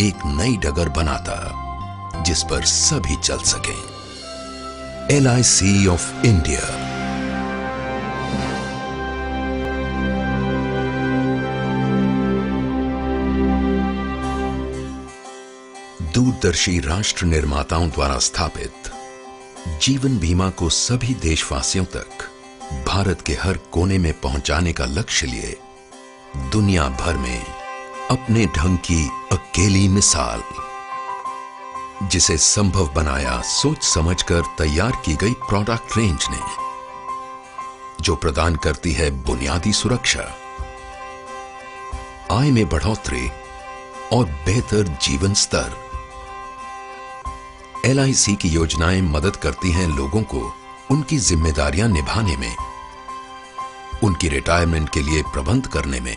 एक नई डगर बनाता जिस पर सभी चल सकें। LIC of India. दूरदर्शी राष्ट्र निर्माताओं द्वारा स्थापित जीवन बीमा को सभी देशवासियों तक भारत के हर कोने में पहुंचाने का लक्ष्य लिए दुनिया भर में अपने ढंग की अकेली मिसाल, जिसे संभव बनाया सोच समझकर तैयार की गई प्रोडक्ट रेंज ने, जो प्रदान करती है बुनियादी सुरक्षा, आय में बढ़ोतरी और बेहतर जीवन स्तर। LIC की योजनाएं मदद करती हैं लोगों को उनकी जिम्मेदारियां निभाने में, उनकी रिटायरमेंट के लिए प्रबंध करने में,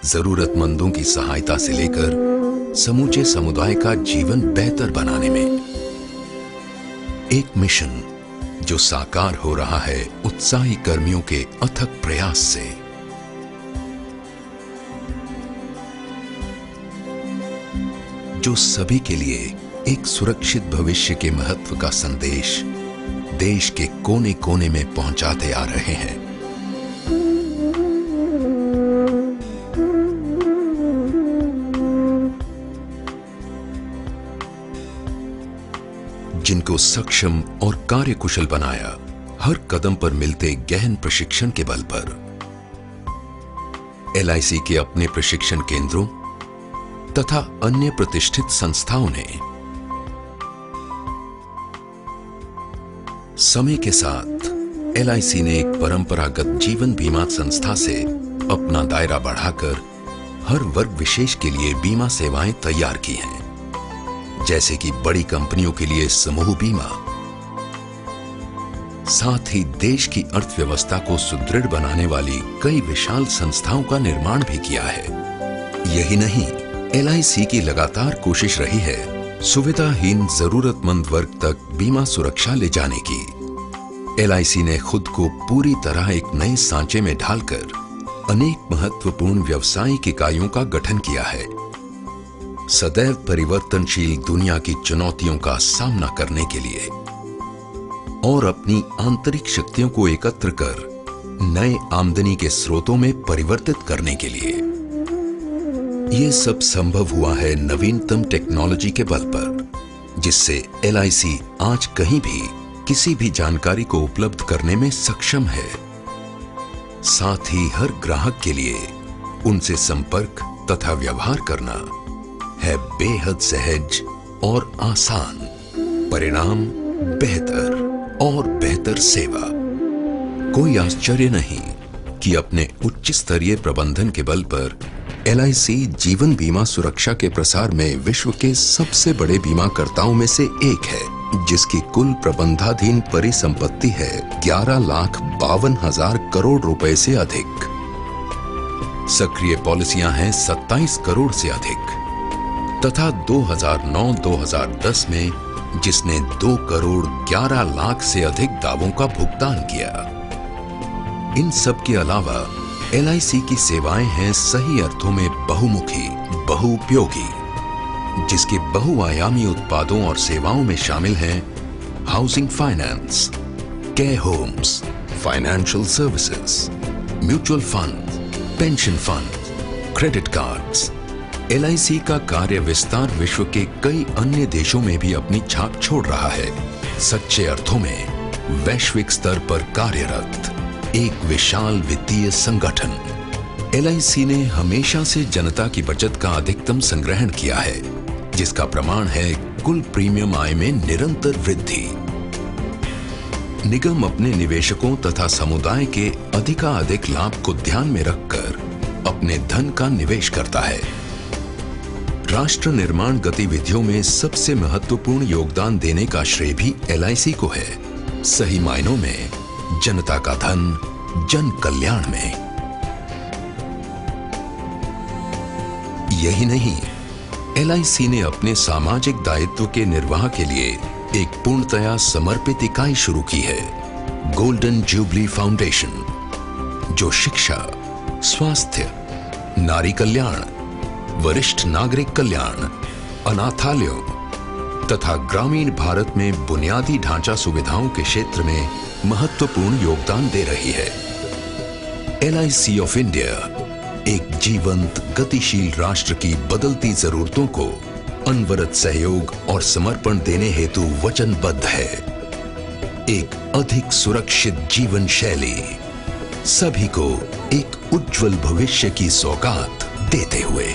जरूरतमंदों की सहायता से लेकर समूचे समुदाय का जीवन बेहतर बनाने में। एक मिशन जो साकार हो रहा है उत्साही कर्मियों के अथक प्रयास से। जो सभी के लिए एक सुरक्षित भविष्य के महत्व का संदेश देश के कोने कोने में पहुंचाते आ रहे हैं। जिनको सक्षम और कार्यकुशल बनाया हर कदम पर मिलते गहन प्रशिक्षण के बल पर। LIC के अपने प्रशिक्षण केंद्रों तथा अन्य प्रतिष्ठित संस्थाओं ने समय के साथ LIC ने एक परंपरागत जीवन बीमा संस्था से अपना दायरा बढ़ाकर हर वर्ग विशेष के लिए बीमा सेवाएं तैयार की हैं, जैसे कि बड़ी कंपनियों के लिए समूह बीमा। साथ ही देश की अर्थव्यवस्था को सुदृढ़ बनाने वाली कई विशाल संस्थाओं का निर्माण भी किया है। यही नहीं, LIC की लगातार कोशिश रही है सुविधाहीन जरूरतमंद वर्ग तक बीमा सुरक्षा ले जाने की। LIC ने खुद को पूरी तरह एक नए सांचे में ढालकर अनेक महत्वपूर्ण व्यावसायिक इकाइयों का गठन किया है, सदैव परिवर्तनशील दुनिया की चुनौतियों का सामना करने के लिए और अपनी आंतरिक शक्तियों को एकत्र कर नए आमदनी के स्रोतों में परिवर्तित करने के लिए। यह सब संभव हुआ है नवीनतम टेक्नोलॉजी के बल पर, जिससे LIC आज कहीं भी किसी भी जानकारी को उपलब्ध करने में सक्षम है। साथ ही हर ग्राहक के लिए उनसे संपर्क तथा व्यवहार करना है बेहद सहज और आसान। परिणाम बेहतर और बेहतर सेवा। कोई आश्चर्य नहीं कि अपने उच्च स्तरीय प्रबंधन के बल पर LIC जीवन बीमा सुरक्षा के प्रसार में विश्व के सबसे बड़े बीमाकर्ताओं में से एक है, जिसकी कुल प्रबंधाधीन परिसंपत्ति है 11,52,000 करोड़ रुपए से अधिक। सक्रिय पॉलिसियां हैं 27 करोड़ से अधिक तथा 2009-2010 में जिसने 2 करोड़ 11 लाख से अधिक दावों का भुगतान किया। इन सब के अलावा LIC की सेवाएं हैं सही अर्थों में बहुमुखी, बहुउपयोगी, जिसके बहुआयामी उत्पादों और सेवाओं में शामिल हैं housing finance, care homes, financial services, mutual fund, pension fund, credit cards. LIC का कार्य विस्तार विश्व के कई अन्य देशों में भी अपनी छाप छोड़ रहा है। सच्चे अर्थों में वैश्विक स्तर पर कार्यरत एक विशाल वित्तीय संगठन। LIC ने हमेशा से जनता की बचत का अधिकतम संग्रहण किया है, जिसका प्रमाण है कुल प्रीमियम आय में निरंतर वृद्धि। निगम अपने निवेशकों तथा समुदाय के अधिकाधिक लाभ को ध्यान में रखकर अपने धन का निवेश करता है। राष्ट्र निर्माण गतिविधियों में सबसे महत्वपूर्ण योगदान देने का श्रेय भी LIC को है। सही मायनों में जनता का धन जन कल्याण में। यही नहीं, LIC ने अपने सामाजिक दायित्व के निर्वाह के लिए एक पूर्णतया समर्पित इकाई शुरू की है, गोल्डन जुबली फाउंडेशन, जो शिक्षा, स्वास्थ्य, नारी कल्याण, वरिष्ठ नागरिक कल्याण, अनाथालयों तथा ग्रामीण भारत में बुनियादी ढांचा सुविधाओं के क्षेत्र में महत्वपूर्ण योगदान दे रही है। LIC ऑफ इंडिया एक जीवंत, गतिशील राष्ट्र की बदलती जरूरतों को अनवरत सहयोग और समर्पण देने हेतु वचनबद्ध है। एक अधिक सुरक्षित जीवन शैली, सभी को एक उज्जवल भविष्य की सौगात देते हुए।